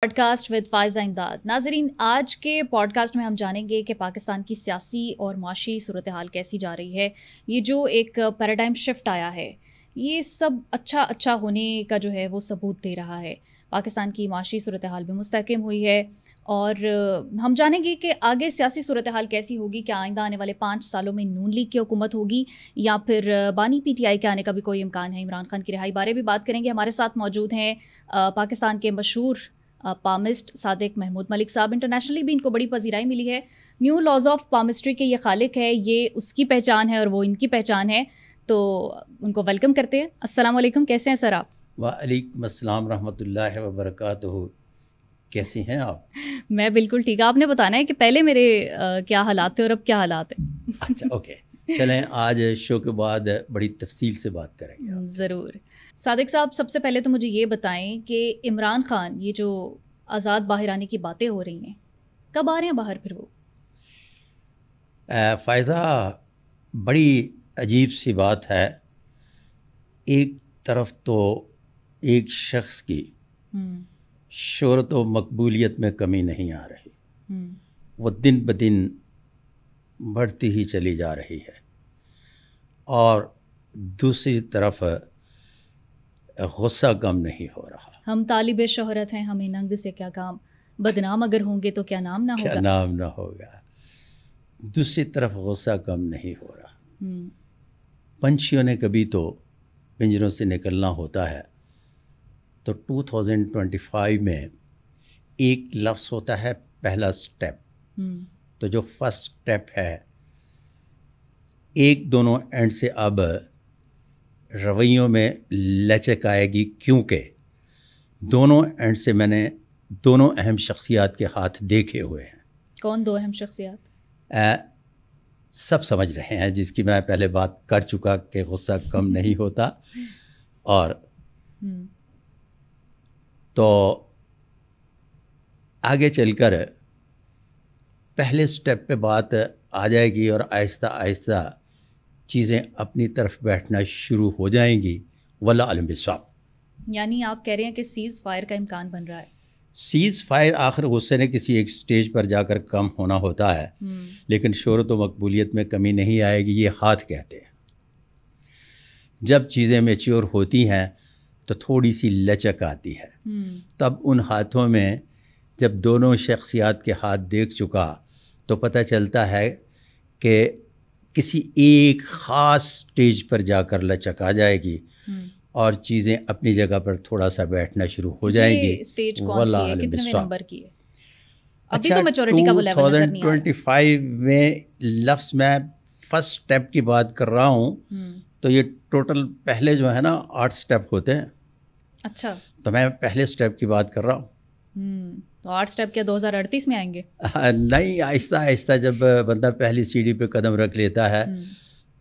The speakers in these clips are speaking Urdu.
پوڈ کاسٹ ود فائزہ امداد. ناظرین, آج کے پوڈ کاسٹ میں ہم جانیں گے کہ پاکستان کی سیاسی اور معاشی صورتحال کیسی جا رہی ہے. یہ جو ایک پیراڈائم شفٹ آیا ہے, یہ سب اچھا ہونے کا جو ہے وہ ثبوت دے رہا ہے. پاکستان کی معاشی صورتحال بھی مستحکم ہوئی ہے اور ہم جانیں گے کہ آگے سیاسی صورتحال کیسی ہوگی. کیا آئندہ آنے والے 5 سالوں میں نون لیگ کی حکومت ہوگی یا پھر بانی پی ٹی آئی کے آنے کا بھی کوئی امکان ہے. عمران خان کی رہائی بارے بھی بات کریں گے. ہمارے ساتھ موجود ہیں پاکستان کے مشہور پامسٹ صادق محمود ملک صاحب. انٹرنیشنلی بھی ان کو بڑی پذیرائی ملی ہے. نیو لاز آف پامسٹری کے یہ خالق ہے, یہ اس کی پہچان ہے اور وہ ان کی پہچان ہے. تو ان کو ویلکم کرتے ہیں. السلام علیکم, کیسے ہیں سر آپ؟ وعلیکم السلام رحمۃ اللہ وبرکاتہ. کیسی ہیں آپ؟ میں بالکل ٹھیک. آپ نے بتانا ہے کہ پہلے میرے کیا حالات تھے اور اب کیا حالات ہیں. اچھا اوکے, چلیں آج شو کے بعد بڑی تفصیل سے بات کریں گے. ضرور. صادق صاحب, سب سے پہلے تو مجھے یہ بتائیں کہ عمران خان, یہ جو آزاد باہر آنے کی باتیں ہو رہی ہیں, کب آ رہے ہیں باہر پھر وہ؟ فائزہ, بڑی عجیب سی بات ہے. ایک طرف تو ایک شخص کی شہرت و مقبولیت میں کمی نہیں آ رہی, وہ دن بدن بڑھتی ہی چلی جا رہی ہے, اور دوسری طرف غصہ کم نہیں ہو رہا. ہم طالب شہرت ہیں, ہمیں ننگ سے کیا کام, بدنام اگر ہوں گے تو کیا نام نہ ہوگا. کیا نام نہ ہوگا. دوسری طرف غصہ کم نہیں ہو رہا. پنچھیوں نے کبھی تو پنجروں سے نکلنا ہوتا ہے, تو 2025 میں ایک لفظ ہوتا ہے پہلا سٹیپ. تو جو فرسٹ سٹیپ ہے, ایک دونوں اینڈ سے اب رویوں میں لچک آئے گی, کیونکہ دونوں اینڈ سے میں نے دونوں اہم شخصیات کے ہاتھ دیکھے ہوئے ہیں. کون دو اہم شخصیات؟ سب سمجھ رہے ہیں, جس کی میں پہلے بات کر چکا کہ غصہ کم نہیں ہوتا. اور تو آگے چل کر پہلے سٹیپ پہ بات آ جائے گی اور آہستہ آہستہ چیزیں اپنی طرف بیٹھنا شروع ہو جائیں گی. واللہ علم بالصواب. یعنی آپ کہہ رہے ہیں کہ سیز فائر کا امکان بن رہا ہے. سیز فائر آخر غصے نے کسی ایک سٹیج پر جا کر کم ہونا ہوتا ہے, لیکن شہرت و مقبولیت میں کمی نہیں آئے گی, یہ ہاتھ کہتے ہیں. جب چیزیں میچیور ہوتی ہیں تو تھوڑی سی لچک آتی ہے. تب ان ہاتھوں میں جب دونوں شخصیات کے ہاتھ دیکھ چکا تو پتہ چلتا ہے کہ کسی ایک خاص سٹیج پر جا کر لچک آ جائے گی اور چیزیں اپنی جگہ پر تھوڑا سا بیٹھنا شروع ہو جائیں گی. سٹیج کون سی ہے, کتنے نمبر کی ہے؟ ابھی اچھا, تو میچورٹی کا وہ لیول نظر نہیں آ رہا. 2025 میں لفظ میں فرسٹ سٹیپ کی بات کر رہا ہوں, تو یہ ٹوٹل پہلے جو ہے نا 8 سٹیپ ہوتے ہیں. اچھا, تو میں پہلے سٹیپ کی بات کر رہا ہوں. تو 8 سٹیپ کیا 2038 میں آئیں گے؟ نہیں, آہستہ آہستہ جب بندہ پہلی سیڑھی پہ قدم رکھ لیتا ہے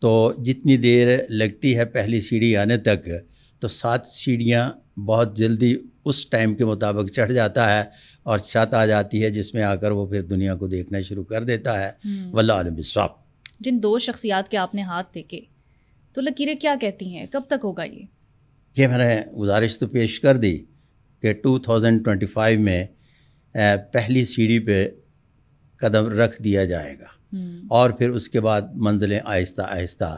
تو جتنی دیر لگتی ہے پہلی سیڑھی آنے تک, تو 7 سیڑھیاں بہت جلدی اس ٹائم کے مطابق چڑھ جاتا ہے اور چھت آ جاتی ہے, جس میں آ کر وہ پھر دنیا کو دیکھنا شروع کر دیتا ہے. واللہ علم بالصواب. جن 2 شخصیات کے آپ نے ہاتھ دیکھے, تو لکیریں کیا کہتی ہیں, کب تک ہوگا یہ میں نے گزارش تو پیش کر دی کہ 2025 میں پہلی سیڑھی پہ قدم رکھ دیا جائے گا, اور پھر اس کے بعد منزلیں آہستہ آہستہ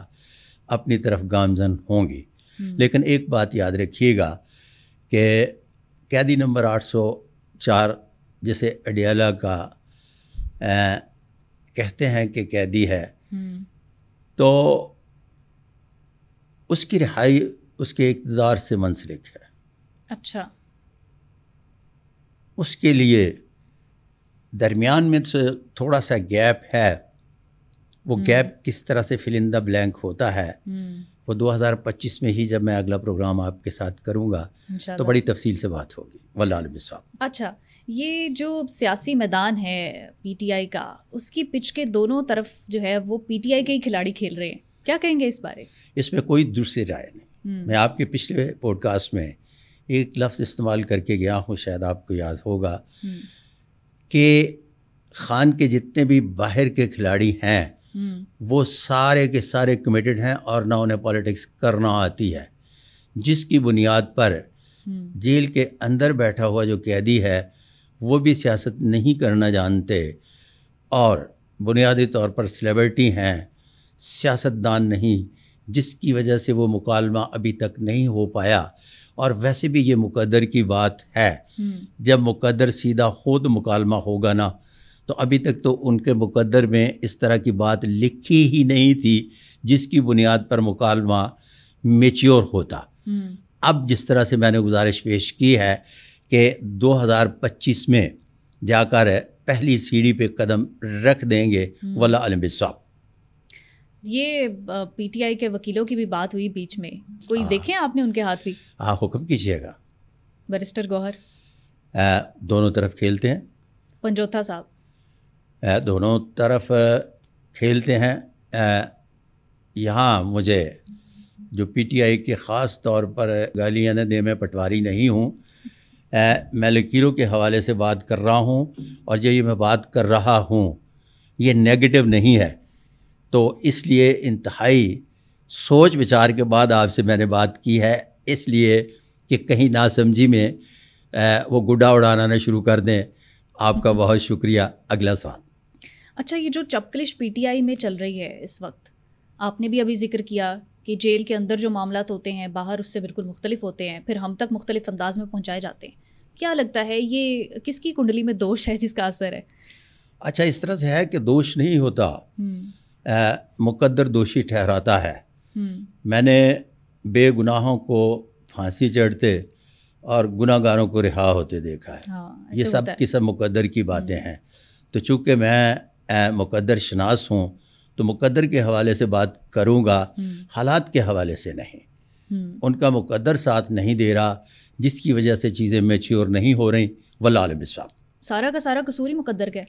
اپنی طرف گامزن ہوں گی. لیکن ایک بات یاد رکھیے گا کہ قیدی نمبر 804 جسے اڈیالہ کا کہتے ہیں کہ قیدی ہے, تو اس کی رہائی اس کے اقتدار سے منسلک ہے. اچھا, اس کے لیے درمیان میں تھوڑا سا گیپ ہے. وہ گیپ کس طرح سے فل ان دا بلینک ہوتا ہے, وہ 2025 میں ہی جب میں اگلا پروگرام آپ کے ساتھ کروں گا تو بڑی تفصیل سے بات ہوگی. واللہ علم بالصواب. اچھا, یہ جو سیاسی میدان ہے پی ٹی آئی کا, اس کی پچ کے دونوں طرف جو ہے وہ پی ٹی آئی کے ہی کھلاڑی کھیل رہے ہیں, کیا کہیں گے اس بارے؟ اس میں کوئی دوسری رائے نہیں. میں آپ کے پچھلے پوڈ کاسٹ میں ایک لفظ استعمال کر کے گیا ہوں, شاید آپ کو یاد ہوگا, کہ خان کے جتنے بھی باہر کے کھلاڑی ہیں وہ سارے کے سارے کمیٹڈ ہیں اور نہ انہیں پالیٹکس کرنا آتی ہے, جس کی بنیاد پر جیل کے اندر بیٹھا ہوا جو قیدی ہے وہ بھی سیاست نہیں کرنا جانتے اور بنیادی طور پر سلیبریٹی ہیں, سیاستدان نہیں, جس کی وجہ سے وہ مکالمہ ابھی تک نہیں ہو پایا. اور ویسے بھی یہ مقدر کی بات ہے, جب مقدر سیدھا خود مکالمہ ہوگا نا, تو ابھی تک تو ان کے مقدر میں اس طرح کی بات لکھی ہی نہیں تھی جس کی بنیاد پر مکالمہ میچیور ہوتا. اب جس طرح سے میں نے گزارش پیش کی ہے کہ 2025 میں جا کر پہلی سیڑھی پہ قدم رکھ دیں گے, واللہ علم بالصواب. یہ پی ٹی آئی کے وکیلوں کی بھی بات ہوئی بیچ میں, کوئی دیکھیں آپ نے ان کے ہاتھ بھی؟ ہاں, حکم کیجیے گا. بیرسٹر گوہر دونوں طرف کھیلتے ہیں, پنجوتھا صاحب دونوں طرف کھیلتے ہیں. یہاں مجھے جو پی ٹی آئی کے خاص طور پر گالیاں نہ دیں, میں پٹواری نہیں ہوں, میں لکیروں کے حوالے سے بات کر رہا ہوں, اور جو یہ میں بات کر رہا ہوں یہ نیگیٹو نہیں ہے. تو اس لیے انتہائی سوچ بچار کے بعد آپ سے میں نے بات کی ہے, اس لیے کہ کہیں ناسمجھی میں وہ گڈا اڑانا نہ شروع کر دیں. آپ کا بہت شکریہ. اگلا سوال. اچھا, یہ جو چپکلش پی ٹی آئی میں چل رہی ہے اس وقت, آپ نے بھی ابھی ذکر کیا کہ جیل کے اندر جو معاملات ہوتے ہیں باہر اس سے بالکل مختلف ہوتے ہیں, پھر ہم تک مختلف انداز میں پہنچائے جاتے ہیں. کیا لگتا ہے یہ کس کی کنڈلی میں دوش ہے جس کا اثر ہے؟ اچھا, اس طرح سے ہے کہ دوش نہیں ہوتا, مقدر دوشی ٹھہراتا ہے. میں نے بے گناہوں کو پھانسی چڑھتے اور گناہ گاروں کو رہا ہوتے دیکھا ہے. یہ سب کی سب مقدر کی باتیں ہیں. تو چونکہ میں مقدر شناس ہوں تو مقدر کے حوالے سے بات کروں گا, حالات کے حوالے سے نہیں. ان کا مقدر ساتھ نہیں دے رہا, جس کی وجہ سے چیزیں میچیور نہیں ہو رہی. واللہ عالم بالصواب. سارا کا سارا قصور ہی مقدر کا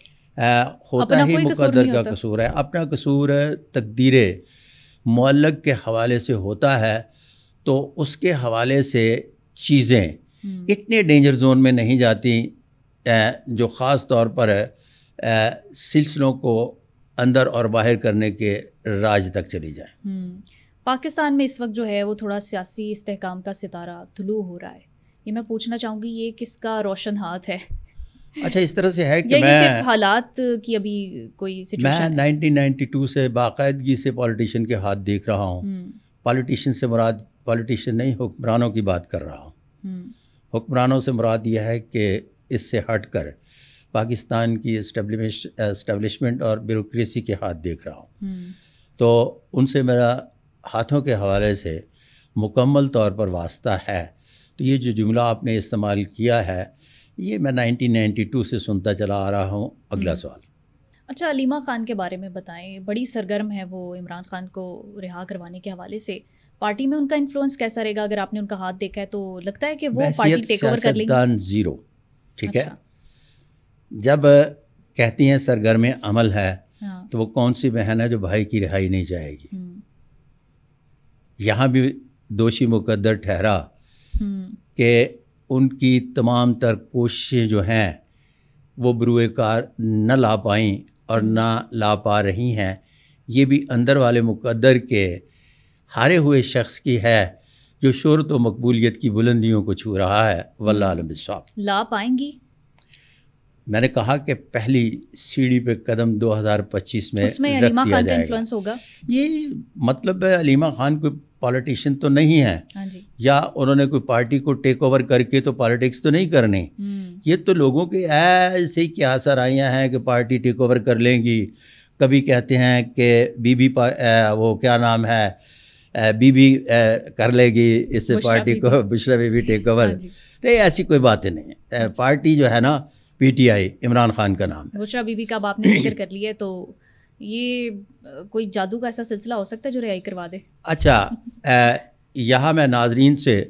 ہوتا ہی مقدر کا قصور ہے. اپنا قصور تقدیر معلق کے حوالے سے ہوتا ہے, تو اس کے حوالے سے چیزیں اتنے ڈینجر زون میں نہیں جاتی جو خاص طور پر سلسلوں کو اندر اور باہر کرنے کے راج تک چلی جائیں. پاکستان میں اس وقت جو ہے وہ تھوڑا سیاسی استحکام کا ستارہ طلوع ہو رہا ہے. یہ میں پوچھنا چاہوں گی, یہ کس کا روشن ہاتھ ہے؟ اچھا, اس طرح سے ہے کہ میں صرف حالات کی ابھی کوئی سچویشن, میں 1992 سے باقاعدگی سے پالیٹیشین کے ہاتھ دیکھ رہا ہوں. پالیٹیشین سے مراد پالیٹیشین نہیں, حکمرانوں کی بات کر رہا ہوں. حکمرانوں سے مراد یہ ہے کہ اس سے ہٹ کر پاکستان کی اسٹیبلشمنٹ اور بیوروکریسی کے ہاتھ دیکھ رہا ہوں. تو ان سے میرا ہاتھوں کے حوالے سے مکمل طور پر واسطہ ہے. تو یہ جو جملہ آپ نے استعمال کیا ہے یہ میں 1992 سے سنتا چلا آ رہا ہوں. اگلا سوال. اچھا, علیمہ خان کے بارے میں بتائیں, بڑی سرگرم ہے وہ عمران خان کو رہا کروانے کے حوالے سے. پارٹی میں ان کا انفلوئنس کیسا رہے گا؟ اگر آپ نے ان کا ہاتھ دیکھا ہے تو لگتا ہے کہ وہ پارٹی ٹیک اوور کر لیں گے. سیاستدان زیرو. ٹھیک ہے, جب کہتی ہیں سرگرم عمل ہے تو وہ کون سی بہن ہے جو بھائی کی رہائی نہیں چاہے گی؟ یہاں بھی دوشی مقدر ٹھہرا کہ ان کی تمام تر کوششیں جو ہیں وہ بروئے کار نہ لا پائیں اور نہ لا پا رہی ہیں. یہ بھی اندر والے مقدر کے ہارے ہوئے شخص کی ہے جو شہرت و مقبولیت کی بلندیوں کو چھو رہا ہے. واللہ عالم بالصواب. لا پائیں گی؟ میں نے کہا کہ پہلی سیڑھی پہ قدم 2025 میں اس میں علیمہ خان کا انفلوئنس ہوگا. یہ مطلب ہے علیمہ خان کوئی پالیٹیشین تو نہیں ہے, یا انہوں نے کوئی پارٹی کو ٹیک اوور کر کے تو پالیٹکس تو نہیں کرنی. یہ تو لوگوں کے ایسے ہی کیا سرائیاں ہیں کہ پارٹی ٹیک اوور کر لیں گی. کبھی کہتے ہیں کہ بی بی وہ کیا نام ہے بی بی کر لے گی اس پارٹی کو, بشرا بی بی ٹیک اوور. نہیں, ایسی کوئی باتیں نہیں ہے. پارٹی جو ہے نا P T I Imran Khan کا نام ہے. بشرا بی بی کا اب آپ نے ذکر کر لیا, تو یہ کوئی جادو کا ایسا سلسلہ ہو سکتا ہے جو رہائی کروا دے؟ اچھا, یہاں میں ناظرین سے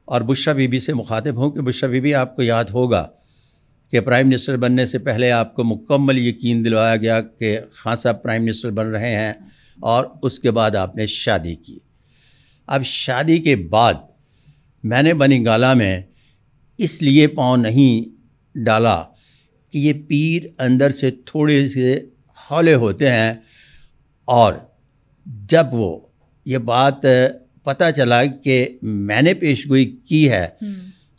اور بشرا بی بی سے مخاطب ہوں کہ بشرا بی بی, آپ کو یاد ہوگا کہ پرائم منسٹر بننے سے پہلے آپ کو مکمل یقین دلوایا گیا کہ خان صاحب پرائم منسٹر بن رہے ہیں, اور اس کے بعد آپ نے شادی کی. اب شادی کے بعد میں نے بنی گالا میں اس لیے پاؤں نہیں ڈالا کہ یہ پیر اندر سے تھوڑے سے ہولے ہوتے ہیں, اور جب وہ یہ بات پتہ چلا کہ میں نے پیش گوئی کی ہے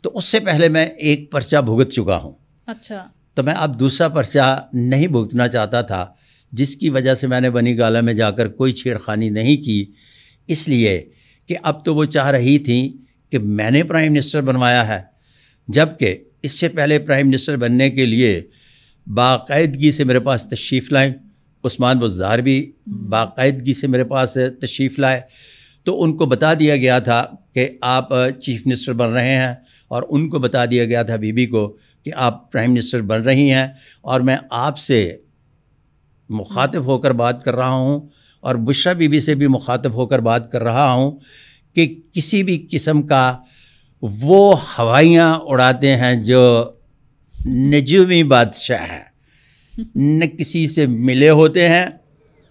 تو اس سے پہلے میں ایک پرچہ بھگت چکا ہوں. اچھا. تو میں اب دوسرا پرچہ نہیں بھگتنا چاہتا تھا، جس کی وجہ سے میں نے بنی گالہ میں جا کر کوئی چھیڑخانی نہیں کی، اس لیے کہ اب تو وہ چاہ رہی تھیں کہ میں نے پرائم منسٹر بنوایا ہے، جبکہ اس سے پہلے پرائم منسٹر بننے کے لیے باقاعدگی سے میرے پاس تشریف لائیں. عثمان بزدار بھی باقاعدگی سے میرے پاس تشریف لائے، تو ان کو بتا دیا گیا تھا کہ آپ چیف منسٹر بن رہے ہیں، اور ان کو بتا دیا گیا تھا بی بی کو کہ آپ پرائم منسٹر بن رہی ہیں، اور میں آپ سے مخاطب ہو کر بات کر رہا ہوں، اور بشریٰ بی بی سے بھی مخاطب ہو کر بات کر رہا ہوں کہ کسی بھی قسم کا وہ ہوائیاں اڑاتے ہیں جو نجومی بادشاہ ہیں، نہ کسی سے ملے ہوتے ہیں.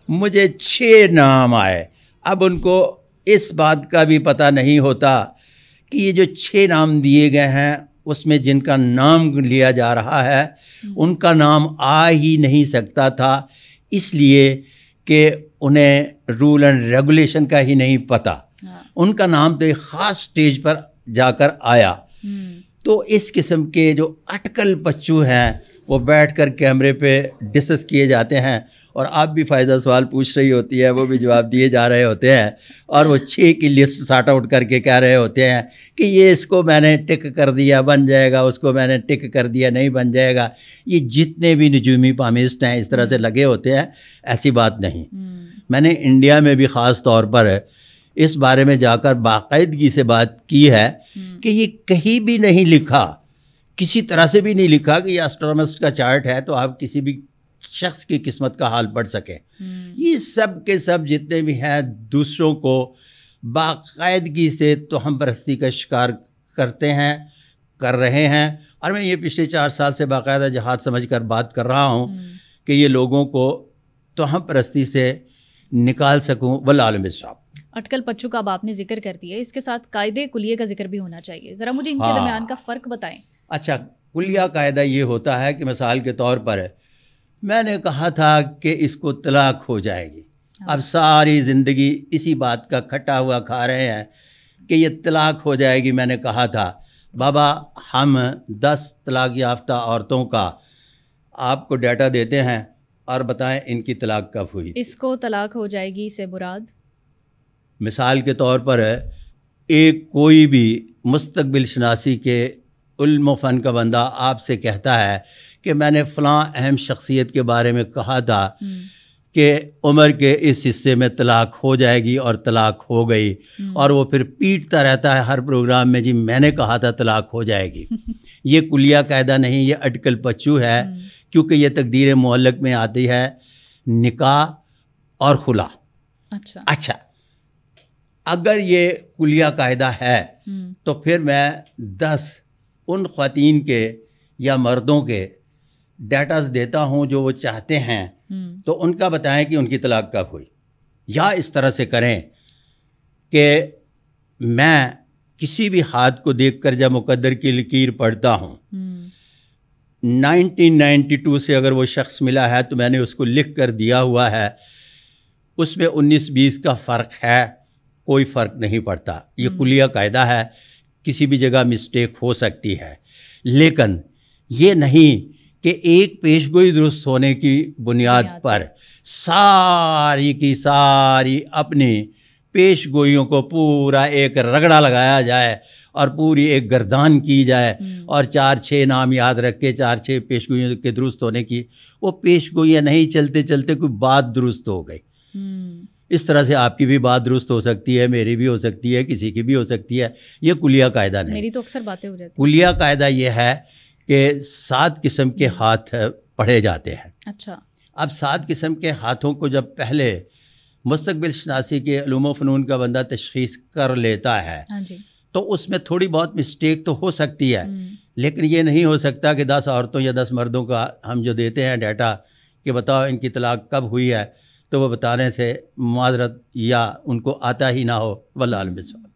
مجھے 6 نام آئے، اب ان کو اس بات کا بھی پتہ نہیں ہوتا کہ یہ جو 6 نام دیے گئے ہیں اس میں جن کا نام لیا جا رہا ہے ان کا نام آ ہی نہیں سکتا تھا، اس لیے کہ انہیں رول اینڈ ریگولیشن کا ہی نہیں پتہ. ان کا نام تو ایک خاص سٹیج پر جا کر آیا. تو اس قسم کے جو اٹکل بچو ہیں وہ بیٹھ کر کیمرے پہ ڈسکس کیے جاتے ہیں، اور آپ بھی فائزہ سوال پوچھ رہی ہوتی ہے، وہ بھی جواب دیے جا رہے ہوتے ہیں، اور وہ 6 کی لسٹ سارٹ آؤٹ کر کے کہہ رہے ہوتے ہیں کہ یہ اس کو میں نے ٹک کر دیا بن جائے گا، اس کو میں نے ٹک کر دیا نہیں بن جائے گا. یہ جتنے بھی نجومی پامسٹ ہیں اس طرح سے لگے ہوتے ہیں، ایسی بات نہیں. میں نے انڈیا میں بھی خاص طور پر اس بارے میں جا کر باقاعدگی سے بات کی ہے کہ یہ کہیں بھی نہیں لکھا، کسی طرح سے بھی نہیں لکھا کہ یہ اسٹرونامسٹ کا چارٹ ہے تو آپ کسی بھی شخص کی قسمت کا حال پڑھ سکیں. یہ سب کے سب جتنے بھی ہیں دوسروں کو باقاعدگی سے توہم پرستی کا شکار کرتے ہیں، کر رہے ہیں. اور میں یہ پچھلے 4 سال سے باقاعدہ جہاد سمجھ کر بات کر رہا ہوں کہ یہ لوگوں کو توہم پرستی سے نکال سکوں. والعالم بالصواب. اٹکل پچو کا اب آپ نے ذکر کر دیا، اس کے ساتھ قاعدے کلیے کا ذکر بھی ہونا چاہیے، ذرا مجھے ان کے درمیان کا فرق بتائیں. اچھا، کلیہ قاعدہ یہ ہوتا ہے کہ مثال کے طور پر میں نے کہا تھا کہ اس کو طلاق ہو جائے گی، اب ساری زندگی اسی بات کا کھٹا ہوا کھا رہے ہیں کہ یہ طلاق ہو جائے گی. میں نے کہا تھا بابا ہم 10 طلاق یافتہ عورتوں کا آپ کو ڈیٹا دیتے ہیں اور بتائیں ان کی طلاق کب ہوئی. اس کو طلاق ہو جائے گی سے مراد مثال کے طور پر ایک کوئی بھی مستقبل شناسی کے علم و فن کا بندہ آپ سے کہتا ہے کہ میں نے فلاں اہم شخصیت کے بارے میں کہا تھا کہ عمر کے اس حصے میں طلاق ہو جائے گی اور طلاق ہو گئی، اور وہ پھر پیٹتا رہتا ہے ہر پروگرام میں، جی میں نے کہا تھا طلاق ہو جائے گی. یہ کلیہ قاعدہ نہیں، یہ اٹکل پچو ہے، کیونکہ یہ تقدیر معلق میں آتی ہے نکاح اور خلا. اچھا اگر یہ کلیہ قاعدہ ہے تو پھر میں 10 ان خواتین کے یا مردوں کے ڈیٹاز دیتا ہوں جو وہ چاہتے ہیں، تو ان کا بتائیں کہ ان کی طلاق کب ہوئی. یا اس طرح سے کریں کہ میں کسی بھی ہاتھ کو دیکھ کر جب مقدر کی لکیر پڑھتا ہوں 1992 سے اگر وہ شخص ملا ہے تو میں نے اس کو لکھ کر دیا ہوا ہے، اس میں 19-20 کا فرق ہے، کوئی فرق نہیں پڑتا. یہ کلیہ قاعدہ ہے، کسی بھی جگہ مسٹیک ہو سکتی ہے، لیکن یہ نہیں کہ ایک پیش گوئی درست ہونے کی بنیاد پر ساری کی ساری اپنی پیش گوئیوں کو پورا ایک رگڑا لگایا جائے اور پوری ایک گردان کی جائے اور 4-6 نام یاد رکھ کے 4-6 پیش گوئیوں کے درست ہونے کی. وہ پیش گوئیاں نہیں، چلتے چلتے کوئی بات درست ہو گئی. اس طرح سے آپ کی بھی بات درست ہو سکتی ہے، میری بھی ہو سکتی ہے، کسی کی بھی ہو سکتی ہے. یہ کلیہ قاعدہ نہیں. میری تو اکثر باتیں ہو جاتی. کلیہ قاعدہ یہ ہے کہ 7 قسم کے ہاتھ پڑھے جاتے ہیں. اچھا، اب 7 قسم کے ہاتھوں کو جب پہلے مستقبل شناسی کے علوم و فنون کا بندہ تشخیص کر لیتا ہے تو اس میں تھوڑی بہت مسٹیک تو ہو سکتی ہے، لیکن یہ نہیں ہو سکتا کہ 10 عورتوں یا 10 مردوں کا ہم جو دیتے ہیں ڈیٹا کہ بتاؤ ان کی طلاق کب ہوئی ہے، تو وہ بتانے سے معذرت یا ان کو آتا ہی نہ ہو. واللہ اعلم بالصواب.